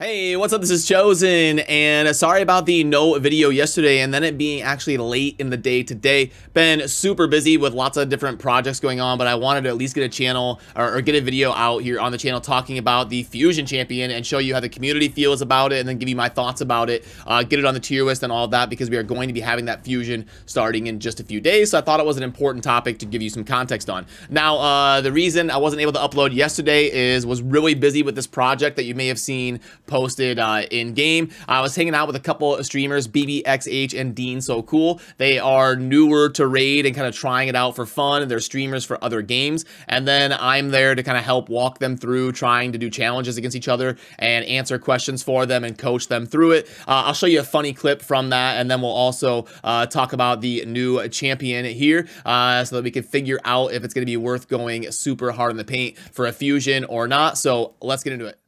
Hey, what's up? This is Chosen, and sorry about the no video yesterday and then it being actually late in the day today. Been super busy with lots of different projects going on, but I wanted to at least get a channel or get a video out here on the channel talking about the Fusion Champion and show you how the community feels about it and then give you my thoughts about it, get it on the tier list and all of that, because we are going to be having that Fusion starting in just a few days. So I thought it was an important topic to give you some context on. Now, the reason I wasn't able to upload yesterday was really busy with this project that you may have seen posted in game. I was hanging out with a couple of streamers, BBXH and Dean So Cool. They are newer to Raid and kind of trying it out for fun. They're streamers for other games, and then I'm there to kind of help walk them through trying to do challenges against each other and answer questions for them and coach them through it. I'll show you a funny clip from that, and then we'll also talk about the new champion here so that we can figure out if it's going to be worth going super hard in the paint for a Fusion or not. So let's get into it.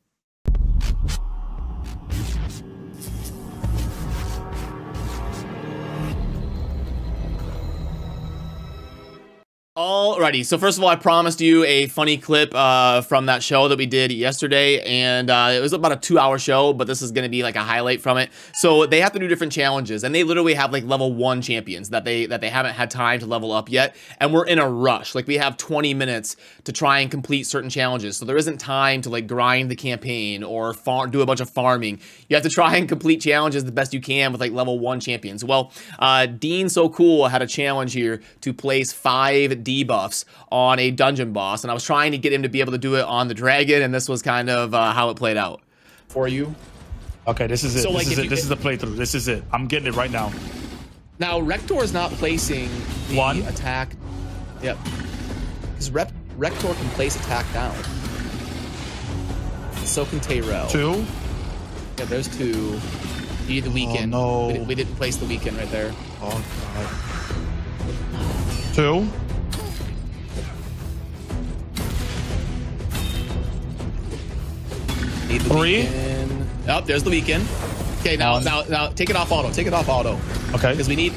Alrighty, so first of all, I promised you a funny clip from that show that we did yesterday, and it was about a 2-hour show, but this is going to be like a highlight from it. So they have to do different challenges, and they literally have like level 1 champions that they haven't had time to level up yet, and we're in a rush. Like, we have 20 minutes to try and complete certain challenges, so there isn't time to like grind the campaign or do a bunch of farming. You have to try and complete challenges the best you can with like level 1 champions. Well, Dean So Cool had a challenge here to place 5 debuffs on a dungeon boss, and I was trying to get him to be able to do it on the dragon, and this was kind of how it played out for you. Okay, this is it. So, like, this is the playthrough. This is it. I'm getting it right now. Now, Rector is not placing the attack. Yep. Because Rector can place attack down. So can Tyrell. 2? Yeah, there's 2. You need the weekend. Oh, no. We didn't place the weekend right there. Oh, God. 2? Need the 3? weekend. Oh, there's the weekend. Okay, now take it off auto. Take it off auto. Okay. Because we need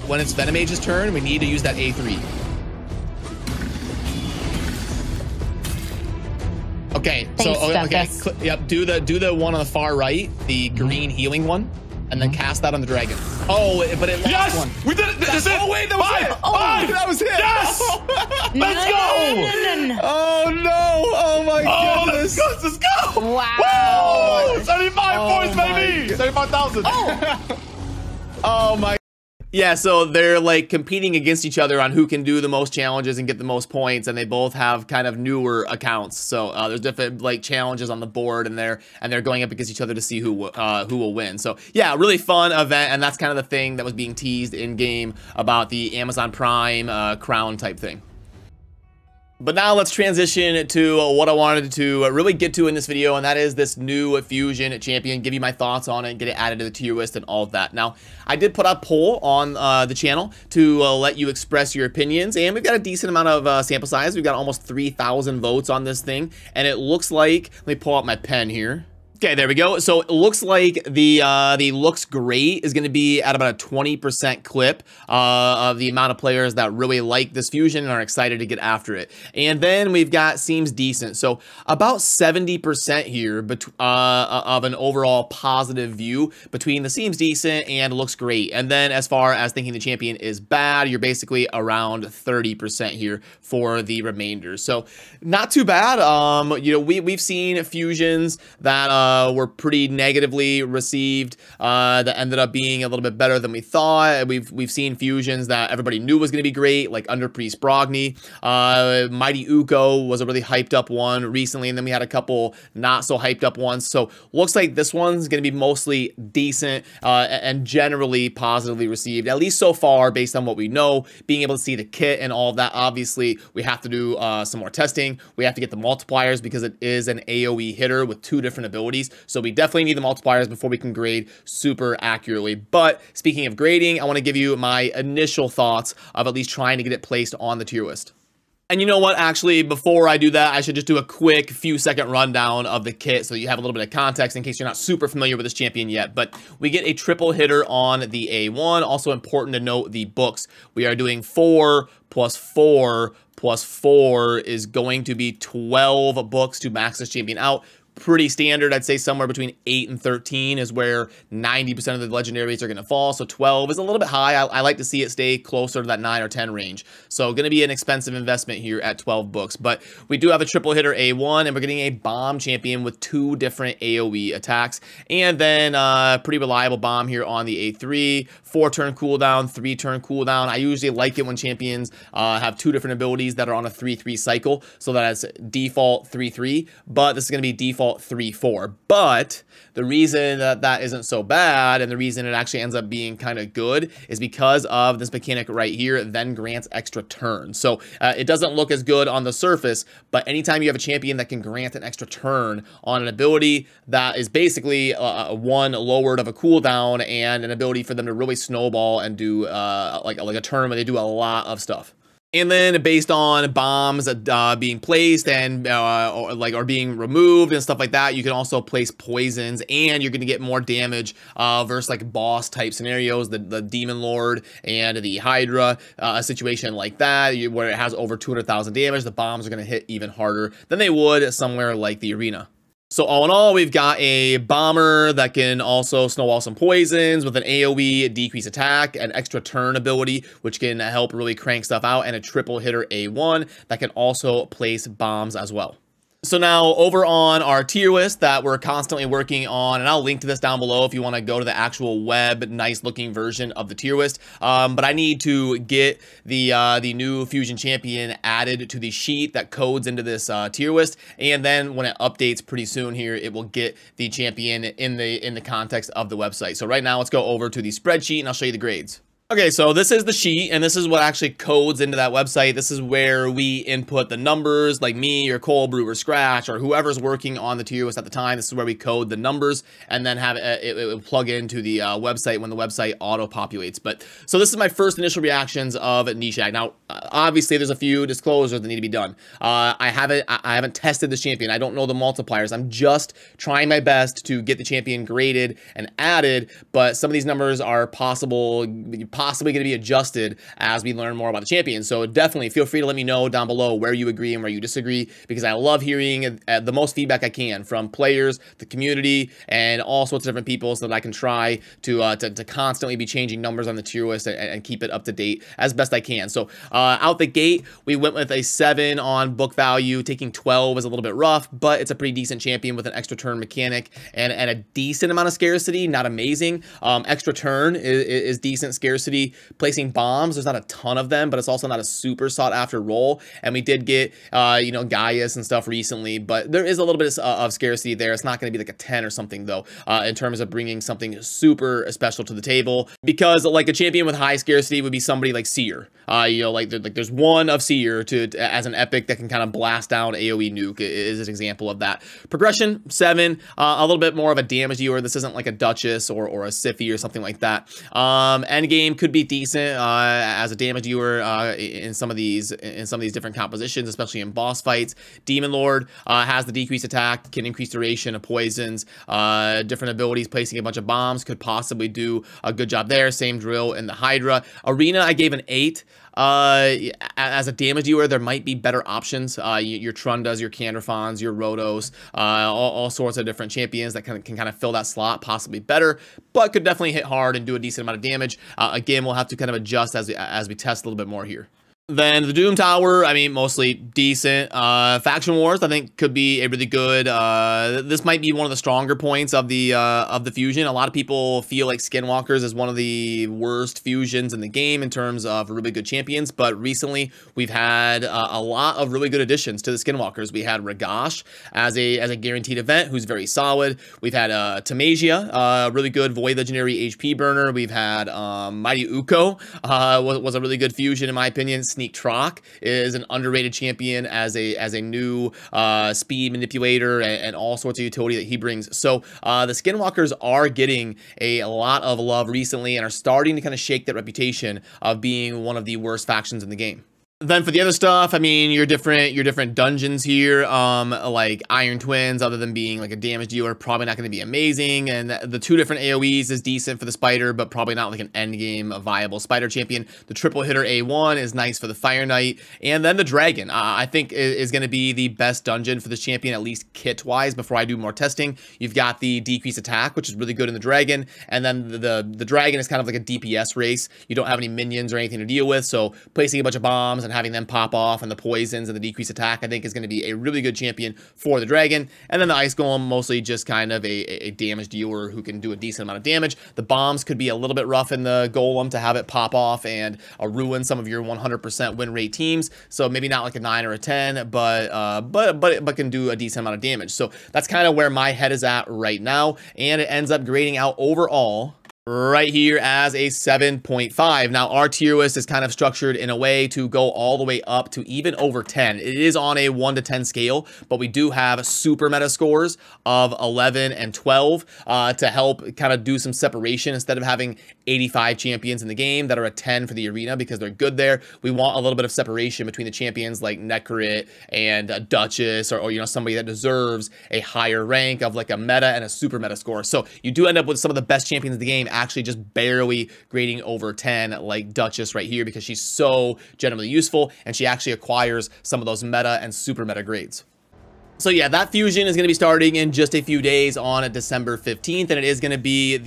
when it's Venomage's turn, we need to use that A3. Okay. Thanks, so okay. Yep. Do the one on the far right, the green healing one, and then cast that on the dragon. Oh, but it lost one. We did it. This is it. Oh wait, that was it. Oh, that was it. Yes. Let's go. No. Oh no. Oh my goodness. Let's go. Wow. Woo! 75 points, baby. 75,000. Oh my. Yeah, so they're like competing against each other on who can do the most challenges and get the most points, and they both have kind of newer accounts. So there's different like challenges on the board, and they're going up against each other to see who will win. So yeah, really fun event, and that's kind of the thing that was being teased in game about the Amazon Prime crown type thing. But now let's transition to what I wanted to really get to in this video, and that is this new Fusion Champion, give you my thoughts on it, get it added to the tier list and all of that. Now, I did put a poll on the channel to let you express your opinions, and we've got a decent amount of sample size. We've got almost 3,000 votes on this thing, and it looks like, let me pull out my pen here. Okay, there we go. So it looks like the looks great is going to be at about a 20% clip of the amount of players that really like this Fusion and are excited to get after it. And then we've got seems decent. So about 70% here of an overall positive view between the seems decent and looks great. And then as far as thinking the champion is bad, you're basically around 30% here for the remainder. So not too bad. You know, we've seen Fusions that were pretty negatively received that ended up being a little bit better than we thought. We've seen Fusions that everybody knew was going to be great, like Under Priest Brogni. Mighty Uko was a really hyped up one recently, and then we had a couple not so hyped up ones. So looks like this one's going to be mostly decent and generally positively received, at least so far based on what we know. Being able to see the kit and all of that, obviously we have to do some more testing. We have to get the multipliers because it is an AoE hitter with 2 different abilities. So we definitely need the multipliers before we can grade super accurately. But speaking of grading, I want to give you my initial thoughts of at least trying to get it placed on the tier list. And you know what, actually, before I do that, I should just do a quick few-second rundown of the kit so you have a little bit of context in case you're not super familiar with this champion yet. But we get a triple hitter on the A1. Also important to note the books. We are doing 4 plus 4 plus 4 is going to be 12 books to max this champion out. pretty standard. I'd say somewhere between 8 and 13 is where 90% of the legendaries are going to fall. So 12 is a little bit high. I like to see it stay closer to that 9 or 10 range. So going to be an expensive investment here at 12 books. But we do have a triple hitter A1, and we're getting a bomb champion with 2 different AoE attacks. And then pretty reliable bomb here on the A3. 4-turn cooldown, 3-turn cooldown. I usually like it when champions have 2 different abilities that are on a 3-3 cycle. So that's default 3-3. But this is going to be default 3-4. But the reason that that isn't so bad, and the reason it actually ends up being kind of good, is because of this mechanic right here, then grants extra turns. So it doesn't look as good on the surface, but anytime you have a champion that can grant an extra turn on an ability, that is basically one lowered of a cooldown and an ability for them to really snowball and do like a turn where they do a lot of stuff. And then based on bombs being placed and or being removed and stuff like that, you can also place poisons, and you're going to get more damage versus like boss type scenarios, the Demon Lord and the Hydra, a situation like that where it has over 200,000 damage. The bombs are going to hit even harder than they would somewhere like the arena. So all in all, we've got a bomber that can also snowball some poisons with an AoE decrease attack, an extra turn ability, which can help really crank stuff out, and a triple hitter A1 that can also place bombs as well. So now over on our tier list that we're constantly working on, and I'll link to this down below if you want to go to the actual web, nice looking version of the tier list. But I need to get the new Fusion Champion added to the sheet that codes into this tier list, and then when it updates pretty soon here, it will get the champion in the context of the website. So right now, let's go over to the spreadsheet, and I'll show you the grades. Okay, so this is the sheet, and this is what actually codes into that website. This is where we input the numbers, like me or Cold Brew or Scratch or whoever's working on the tier list at the time. This is where we code the numbers and then have it plug into the website when the website auto-populates. But so this is my first initial reactions of Nishag. Now, obviously, there's a few disclosures that need to be done. I haven't tested this champion. I don't know the multipliers. I'm just trying my best to get the champion graded and added, but some of these numbers are possibly going to be adjusted as we learn more about the champion. So definitely feel free to let me know down below where you agree and where you disagree, because I love hearing the most feedback I can from players, the community, and all sorts of different people, so that I can try to constantly be changing numbers on the tier list and keep it up to date as best I can. So out the gate, we went with a 7 on book value. Taking 12 is a little bit rough, but it's a pretty decent champion with an extra turn mechanic and a decent amount of scarcity. Not amazing. Extra turn is decent scarcity. Placing bombs, there's not a ton of them, but it's also not a super sought after role. And we did get you know, Gaius and stuff recently, but there is a little bit of scarcity there. It's not going to be like a 10 or something though, in terms of bringing something super special to the table, because like a champion with high scarcity would be somebody like Seer. You know, like there's one of Seer as an epic that can kind of blast down AoE nuke is an example of that. Progression 7, a little bit more of a damage dealer. This isn't like a Duchess or a Siphi or something like that. Endgame could be decent as a damage dealer in some of these different compositions, especially in boss fights. Demon Lord has the decreased attack, can increase duration of poisons, different abilities, placing a bunch of bombs could possibly do a good job there. Same drill in the Hydra. Arena, I gave an 8. As a damage dealer, there might be better options. Your Trundas, your Canderfons, your Rotos, all sorts of different champions that can kind of fill that slot, possibly better, but could definitely hit hard and do a decent amount of damage. Again, we'll have to kind of adjust as we test a little bit more here. Then the Doom Tower, I mean, mostly decent. Faction Wars, I think, could be a really good. This might be one of the stronger points of the fusion. A lot of people feel like Skinwalkers is one of the worst fusions in the game in terms of really good champions. But recently, we've had a lot of really good additions to the Skinwalkers. We had Ragash as a guaranteed event, who's very solid. We've had Tamasia, really good Void Legendary HP burner. We've had Mighty Uko, was a really good fusion in my opinion. Sneak Trock is an underrated champion as a new speed manipulator and all sorts of utility that he brings. So the Skinwalkers are getting a lot of love recently and are starting to kind of shake that reputation of being one of the worst factions in the game. Then for the other stuff, I mean, your different dungeons here, like Iron Twins, other than being like a damage dealer, probably not going to be amazing. And the 2 different AoEs is decent for the spider, but probably not like an end game, a viable spider champion. The triple hitter A1 is nice for the Fire Knight. And then the dragon, I think is going to be the best dungeon for this champion, at least kit wise, before I do more testing. You've got the decrease attack, which is really good in the dragon. And then the dragon is kind of like a DPS race. You don't have any minions or anything to deal with. So placing a bunch of bombs and having them pop off, and the poisons and the decreased attack, I think is going to be a really good champion for the dragon. And then the ice golem, mostly just kind of a damage dealer who can do a decent amount of damage. The bombs could be a little bit rough in the golem to have it pop off and ruin some of your 100% win rate teams. So maybe not like a 9 or a 10, but can do a decent amount of damage. So that's kind of where my head is at right now, and it ends up grading out overall right here as a 7.5. Now, our tier list is kind of structured in a way to go all the way up to even over 10. It is on a 1 to 10 scale, but we do have super meta scores of 11 and 12 to help kind of do some separation. Instead of having 85 champions in the game that are a 10 for the arena because they're good there, we want a little bit of separation between the champions like Necrit and Duchess, or you know, somebody that deserves a higher rank of like a meta and a super meta score. So you do end up with some of the best champions in the game actually just barely grading over 10, like Duchess right here, because she's so generally useful and she actually acquires some of those meta and super meta grades. So yeah, that fusion is going to be starting in just a few days on December 15th, and it is going to be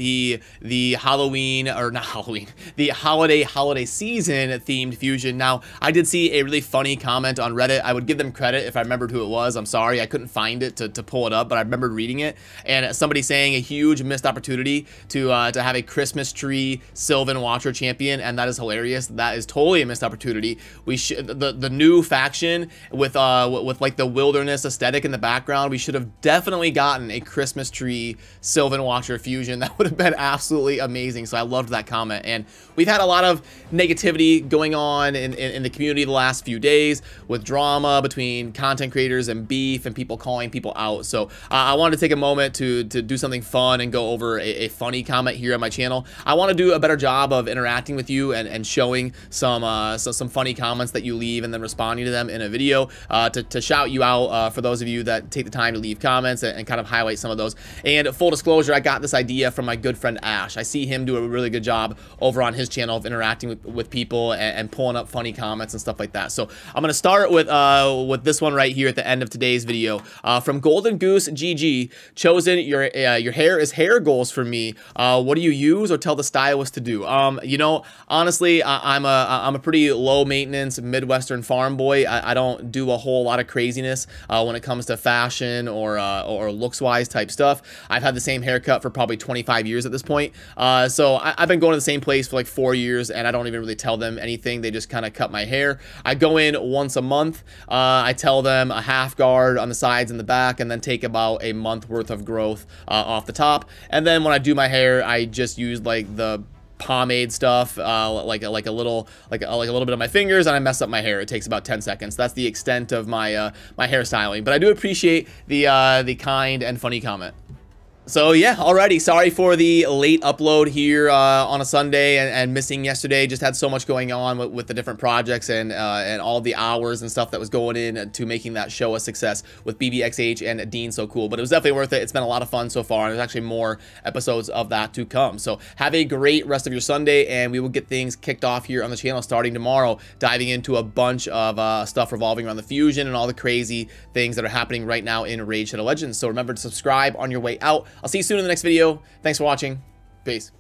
the Halloween, or not Halloween, the holiday season themed fusion. Now, I did see a really funny comment on Reddit. I would give them credit if I remembered who it was. I'm sorry, I couldn't find it to pull it up, but I remembered reading it, and somebody saying a huge missed opportunity to have a Christmas tree Sylvan Watcher champion, and that is hilarious. That is totally a missed opportunity. We should the new faction with like the wilderness aesthetic in the background, we should have definitely gotten a Christmas tree Sylvan Watcher fusion. That would have been absolutely amazing. So I loved that comment, and we've had a lot of negativity going on in the community the last few days with drama between content creators and beef and people calling people out. So I wanted to take a moment to do something fun and go over a funny comment here on my channel. I want to do a better job of interacting with you and showing some funny comments that you leave and then responding to them in a video to shout you out for those of you that take the time to leave comments and kind of highlight some of those. And full disclosure, I got this idea from my good friend Ash. I see him do a really good job over on his channel of interacting with people and pulling up funny comments and stuff like that. So I'm gonna start with this one right here at the end of today's video from Golden Goose GG. Chosen, your hair is hair goals for me. What do you use or tell the stylist to do? You know, honestly, I'm a pretty low maintenance Midwestern farm boy. I don't do a whole lot of craziness when it comes to fashion or looks wise type stuff. I've had the same haircut for probably 25 years at this point. So I've been going to the same place for like 4 years, and I don't even really tell them anything. They just kind of cut my hair. I go in once a month. I tell them a half guard on the sides and the back, and then take about a month worth of growth off the top. And then when I do my hair, I just use like the pomade stuff, like a little bit of my fingers, and I mess up my hair. It takes about 10 seconds. That's the extent of my my hairstyling, but I do appreciate the kind and funny comment. So yeah, alrighty, sorry for the late upload here on a Sunday and missing yesterday. Just had so much going on with the different projects and all the hours and stuff that was going in to making that show a success with BBXH and Dean So Cool. But it was definitely worth it. It's been a lot of fun so far, and there's actually more episodes of that to come. So have a great rest of your Sunday, and we will get things kicked off here on the channel starting tomorrow, diving into a bunch of stuff revolving around the fusion and all the crazy things that are happening right now in Raid Shadow Legends. So remember to subscribe on your way out. I'll see you soon in the next video. Thanks for watching. Peace.